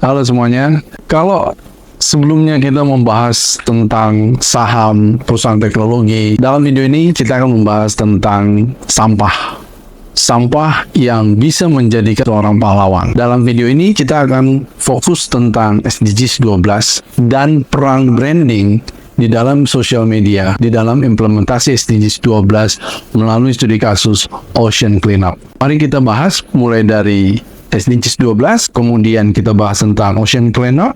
Halo semuanya. Kalau sebelumnya kita membahas tentang saham perusahaan teknologi, dalam video ini kita akan membahas tentang sampah. Sampah yang bisa menjadikan seorang pahlawan. Dalam video ini kita akan fokus tentang SDGs 12 dan peran branding di dalam sosial media, di dalam implementasi SDGs 12 melalui studi kasus Ocean Cleanup. Mari kita bahas mulai dari SDGs 12, kemudian kita bahas tentang Ocean Cleanup,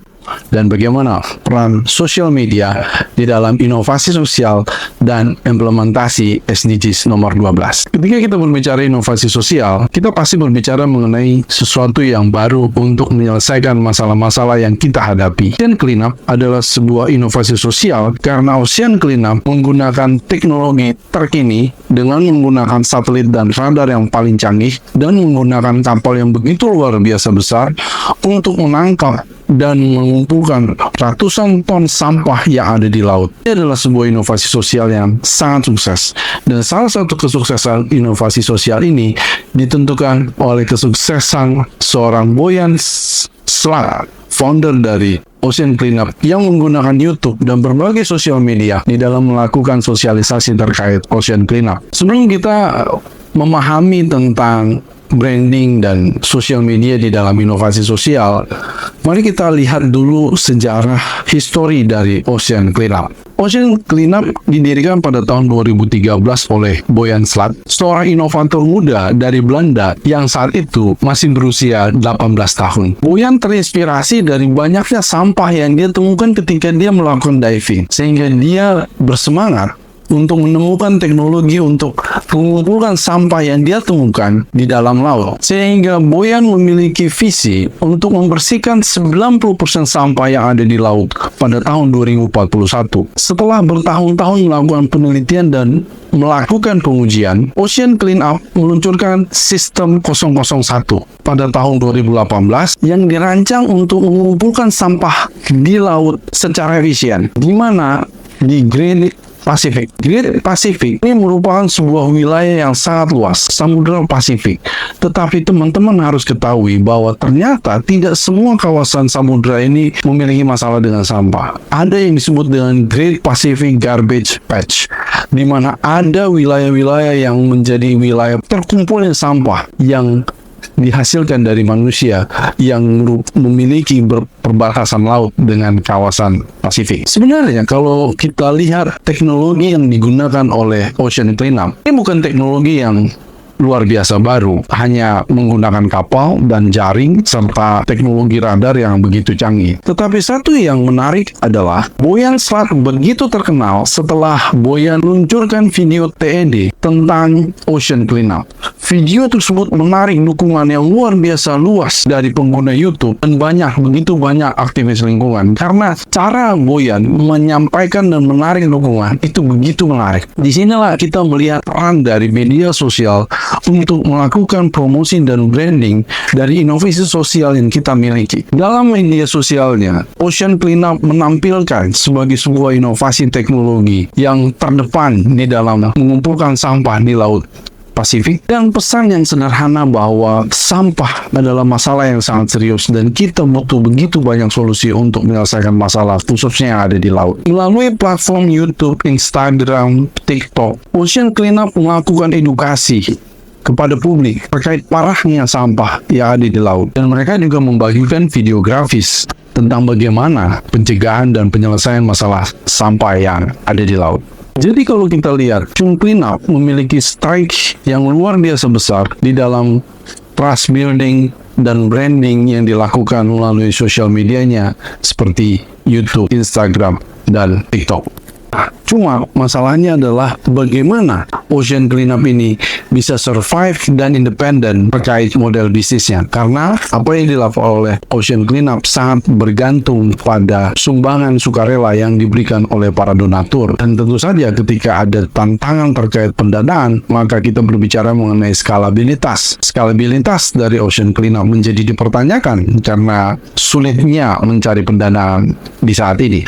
dan bagaimana peran sosial media di dalam inovasi sosial dan implementasi SDGs nomor 12. Ketika kita berbicara inovasi sosial, kita pasti berbicara mengenai sesuatu yang baru untuk menyelesaikan masalah-masalah yang kita hadapi. Ocean Cleanup adalah sebuah inovasi sosial karena Ocean Cleanup menggunakan teknologi terkini dengan menggunakan satelit dan radar yang paling canggih dan menggunakan kapal yang begitu luar biasa besar untuk menangkap dan mengumpulkan ratusan ton sampah yang ada di laut. Ini adalah sebuah inovasi sosial yang sangat sukses. Dan salah satu kesuksesan inovasi sosial ini ditentukan oleh kesuksesan seorang Boyan Slat, founder dari Ocean Cleanup, yang menggunakan YouTube dan berbagai sosial media di dalam melakukan sosialisasi terkait Ocean Cleanup. Sebelum kita memahami tentang branding dan sosial media di dalam inovasi sosial, mari kita lihat dulu sejarah histori dari Ocean Cleanup. Ocean Cleanup didirikan pada tahun 2013 oleh Boyan Slat, seorang inovator muda dari Belanda yang saat itu masih berusia 18 tahun. Boyan terinspirasi dari banyaknya sampah yang dia temukan ketika dia melakukan diving, sehingga dia bersemangat untuk menemukan teknologi untuk mengumpulkan sampah yang dia temukan di dalam laut. Sehingga Boyan memiliki visi untuk membersihkan 90% sampah yang ada di laut pada tahun 2041. Setelah bertahun-tahun melakukan penelitian dan melakukan pengujian, Ocean Cleanup meluncurkan sistem 001 pada tahun 2018 yang dirancang untuk mengumpulkan sampah di laut secara efisien, di mana di Great Pacific ini merupakan sebuah wilayah yang sangat luas, Samudra Pasifik. Tetapi teman-teman harus ketahui bahwa ternyata tidak semua kawasan samudra ini memiliki masalah dengan sampah. Ada yang disebut dengan Great Pacific Garbage Patch, di mana ada wilayah-wilayah yang menjadi wilayah terkumpulnya sampah yang dihasilkan dari manusia yang memiliki perbatasan laut dengan kawasan Pasifik. Sebenarnya kalau kita lihat teknologi yang digunakan oleh Ocean Cleanup, ini bukan teknologi yang luar biasa baru, hanya menggunakan kapal dan jaring serta teknologi radar yang begitu canggih. Tetapi satu yang menarik adalah Boyan Slat begitu terkenal setelah Boyan meluncurkan video TED tentang Ocean Cleanup. Video tersebut menarik dukungan yang luar biasa luas dari pengguna YouTube dan begitu banyak aktivis lingkungan, karena cara Boyan menyampaikan dan menarik dukungan itu begitu menarik. Disinilah kita melihat peran dari media sosial untuk melakukan promosi dan branding dari inovasi sosial yang kita miliki. Dalam media sosialnya, Ocean Cleanup menampilkan sebagai sebuah inovasi teknologi yang terdepan di dalam mengumpulkan sampah di laut Pasifik, dan pesan yang sederhana bahwa sampah adalah masalah yang sangat serius dan kita butuh begitu banyak solusi untuk menyelesaikan masalah khususnya yang ada di laut. Melalui platform YouTube, Instagram, TikTok, Ocean Cleanup melakukan edukasi kepada publik terkait parahnya sampah yang ada di laut, dan mereka juga membagikan video grafis tentang bagaimana pencegahan dan penyelesaian masalah sampah yang ada di laut. Jadi kalau kita lihat, Ocean Cleanup memiliki strike yang luar biasa besar di dalam trust building dan branding yang dilakukan melalui sosial medianya seperti YouTube, Instagram, dan TikTok. Cuma masalahnya adalah bagaimana Ocean Cleanup ini bisa survive dan independen terkait model bisnisnya. Karena apa yang dilakukan oleh Ocean Cleanup sangat bergantung pada sumbangan sukarela yang diberikan oleh para donatur. Dan tentu saja ketika ada tantangan terkait pendanaan, maka kita berbicara mengenai skalabilitas. Skalabilitas dari Ocean Cleanup menjadi dipertanyakan karena sulitnya mencari pendanaan di saat ini.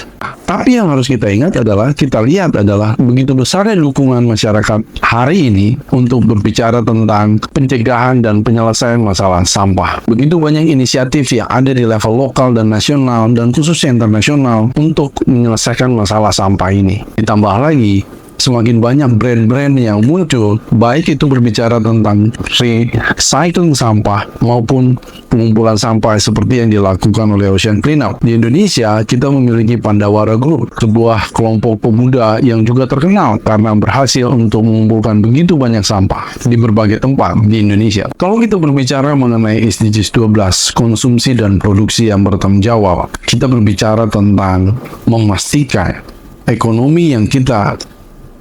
Tapi yang harus kita ingat adalah, kita lihat adalah begitu besarnya dukungan masyarakat hari ini untuk berbicara tentang pencegahan dan penyelesaian masalah sampah. Begitu banyak inisiatif yang ada di level lokal dan nasional dan khususnya internasional untuk menyelesaikan masalah sampah ini. Ditambah lagi, semakin banyak brand-brand yang muncul, baik itu berbicara tentang recycling sampah maupun pengumpulan sampah seperti yang dilakukan oleh Ocean Cleanup. Di Indonesia, kita memiliki Pandawara Group, sebuah kelompok pemuda yang juga terkenal karena berhasil untuk mengumpulkan begitu banyak sampah di berbagai tempat di Indonesia. Kalau kita berbicara mengenai SDGs 12, konsumsi dan produksi yang bertanggung jawab, kita berbicara tentang memastikan ekonomi yang kita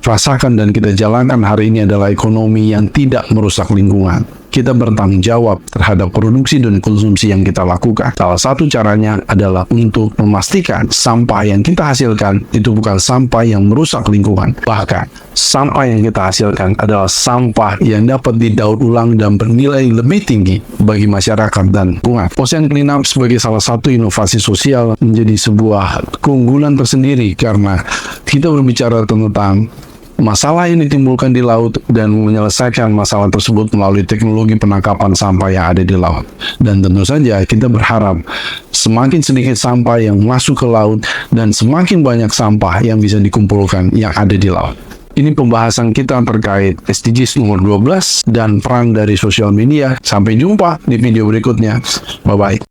rasakan dan kita jalankan hari ini adalah ekonomi yang tidak merusak lingkungan. Kita bertanggung jawab terhadap produksi dan konsumsi yang kita lakukan. Salah satu caranya adalah untuk memastikan sampah yang kita hasilkan itu bukan sampah yang merusak lingkungan. Bahkan, sampah yang kita hasilkan adalah sampah yang dapat didaur ulang dan bernilai lebih tinggi bagi masyarakat dan lingkungan. Ocean Cleanup sebagai salah satu inovasi sosial menjadi sebuah keunggulan tersendiri karena kita berbicara tentang masalah yang ditimbulkan di laut dan menyelesaikan masalah tersebut melalui teknologi penangkapan sampah yang ada di laut. Dan tentu saja kita berharap semakin sedikit sampah yang masuk ke laut dan semakin banyak sampah yang bisa dikumpulkan yang ada di laut. Ini pembahasan kita terkait SDGs nomor 12 dan peran dari sosial media. Sampai jumpa di video berikutnya. Bye-bye.